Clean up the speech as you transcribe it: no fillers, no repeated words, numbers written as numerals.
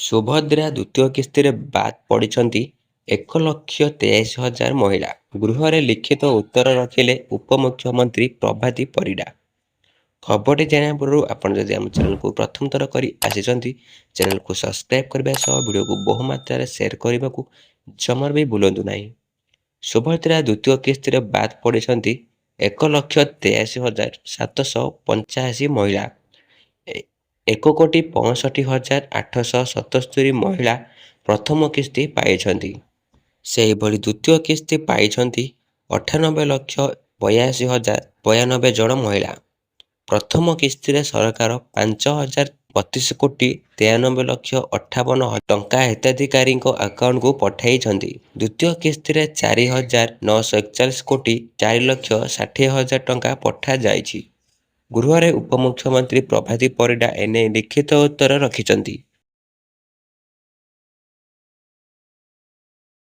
ସୁଭଦ୍ରା ଦ୍ୱିତୀୟ କିସ୍ତିରେ ବାଦ୍ ପଡ଼ିଛନ୍ତି 1,83,000 ମହିଳା। ଗୃହରେ ଲିଖିତ ଉତ୍ତର ରଖିଲେ ଉପମୁଖ୍ୟମନ୍ତ୍ରୀ ପ୍ରଭାତୀ ପରିଡ଼ା। ଖବରଟି ଜାଣିବା ପୂର୍ବରୁ ଆପଣ ଯଦି ଆମ ଚ୍ୟାନେଲକୁ ପ୍ରଥମ ଥର କରି ଆସିଛନ୍ତି, ଚ୍ୟାନେଲକୁ ସବସ୍କ୍ରାଇବ୍ କରିବା ସହ ଭିଡ଼ିଓକୁ ବହୁମାତ୍ରାରେ ସେୟାର କରିବାକୁ ଜମାରୁ ବି ଭୁଲନ୍ତୁ ନାହିଁ। ସୁଭଦ୍ରା ଦ୍ୱିତୀୟ କିସ୍ତିରେ ବାଦ୍ ପଡ଼ିଛନ୍ତି 1,83,785 ମହିଳା। 1,65,877 ମହିଳା ପ୍ରଥମ କିସ୍ତି ପାଇଛନ୍ତି। ସେହିଭଳି ଦ୍ୱିତୀୟ କିସ୍ତି ପାଇଛନ୍ତି 98,82,092 ଜଣ ମହିଳା। ପ୍ରଥମ କିସ୍ତିରେ ସରକାର 5,32,93,58,000 ଟଙ୍କା ହିତାଧିକାରୀଙ୍କ ଆକାଉଣ୍ଟକୁ ପଠାଇଛନ୍ତି। ଦ୍ୱିତୀୟ କିସ୍ତିରେ 4,941,04,60,000 ଟଙ୍କା ପଠାଯାଇଛି। ଗୃହରେ ଉପମୁଖ୍ୟମନ୍ତ୍ରୀ ପ୍ରଭାତୀ ପରିଡ଼ା ଏନେଇ ଲିଖିତ ଉତ୍ତର ରଖିଛନ୍ତି।